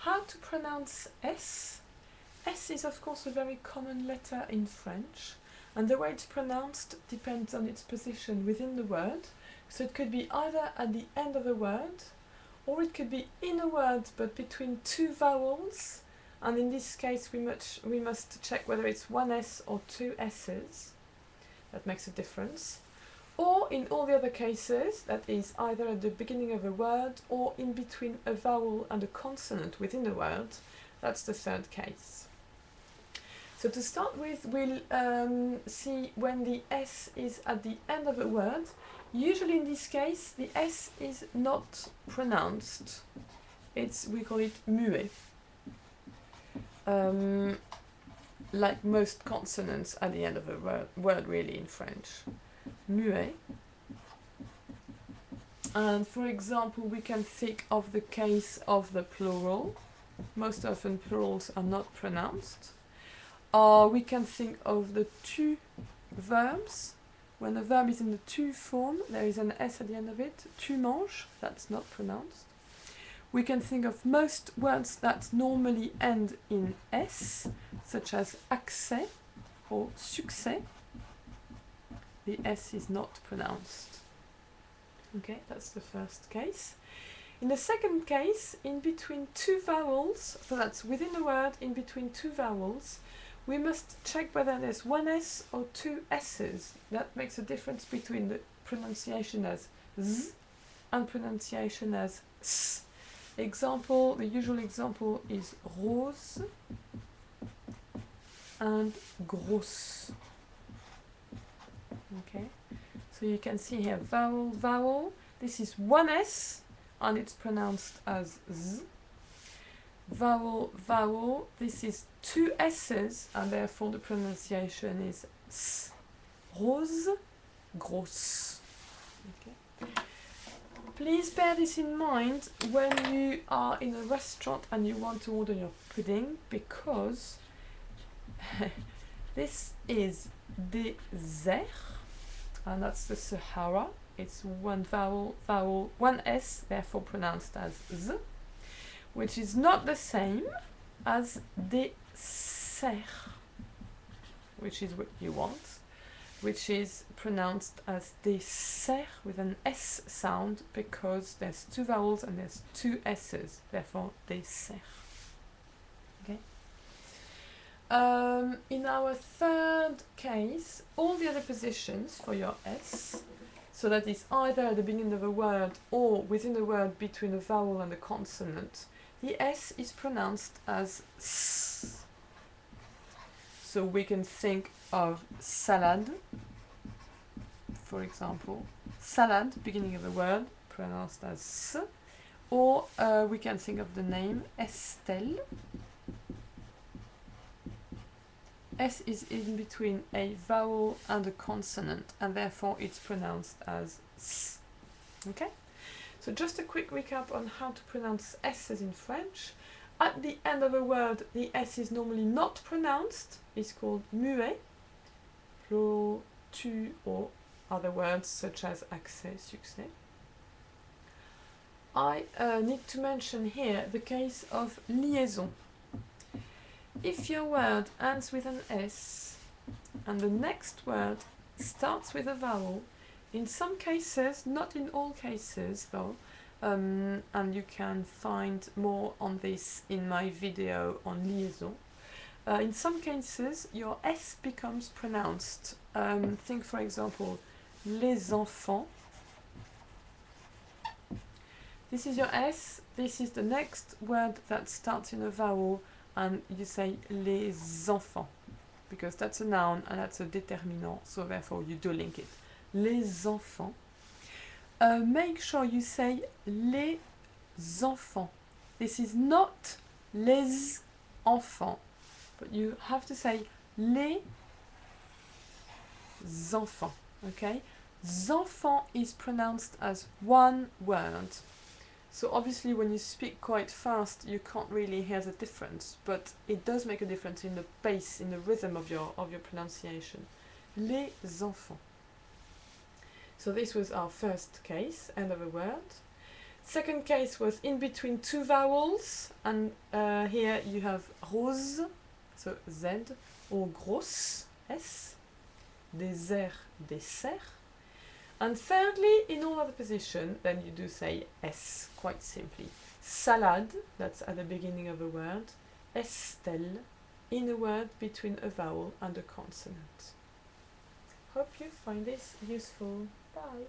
how to pronounce S. S is of course a very common letter in French, and the way it's pronounced depends on its position within the word. So it could be either at the end of a word, or it could be in a word but between two vowels, and in this case we must check whether it's one S or two S's. That makes a difference. Or in all the other cases, that is either at the beginning of a word or in between a vowel and a consonant within a word. That's the third case. So to start with, we'll see when the S is at the end of a word. Usually in this case, the S is not pronounced. We call it muet. Like most consonants at the end of a word really in French. Muet. And for example, we can think of the case of the plural. Most often plurals are not pronounced. Or we can think of the tu verbs. When a verb is in the tu form, there is an S at the end of it. Tu manges, that's not pronounced. We can think of most words that normally end in S, such as accès or succès. The S is not pronounced. Okay, that's the first case. In the second case, in between two vowels, so that's within a word, in between two vowels, we must check whether there's one S or two S's. That makes a difference between the pronunciation as Z and pronunciation as S. Example, the usual example is rose and grosse. Okay, so you can see here vowel, vowel. This is one S and it's pronounced as Z. Vowel, vowel. This is two S's and therefore the pronunciation is S. Rose, grosse. Okay. Please bear this in mind when you are in a restaurant and you want to order your pudding, because this is désert, and that's the Sahara. It's one vowel, vowel, one S, therefore pronounced as Z, which is not the same as dessert, which is what you want, which is pronounced as dessert with an S sound because there's two vowels and there's two S's, therefore dessert. Okay. In our third case, all the other positions for your S, so that is either at the beginning of a word or within a word between a vowel and a consonant, the S is pronounced as S. So we can think of salad, for example. Salad, beginning of a word, pronounced as S. Or we can think of the name Estelle. S is in between a vowel and a consonant, and therefore it's pronounced as S. Okay? So just a quick recap on how to pronounce S's in French. At the end of a word, the S is normally not pronounced. It's called muet, plural, tu, or other words such as accès, succès. I need to mention here the case of liaison. If your word ends with an S and the next word starts with a vowel, in some cases, not in all cases though, and you can find more on this in my video on liaison, in some cases your S becomes pronounced. Think for example, les enfants. This is your S, this is the next word that starts in a vowel, and you say les enfants, because that's a noun and that's a déterminant, so therefore you do link it. Les enfants. Make sure you say les enfants. This is not les enfants, but you have to say les enfants, okay? Enfants is pronounced as one word. So obviously when you speak quite fast, you can't really hear the difference, but it does make a difference in the pace, in the rhythm of your pronunciation. Les enfants. So this was our first case, end of a word. Second case was in between two vowels, and here you have rose, so Z, or grosse, S, désert, dessert. And thirdly, in all other positions, then you do say S, quite simply. Salade, that's at the beginning of a word. Estelle, in a word between a vowel and a consonant. Hope you find this useful. Bye!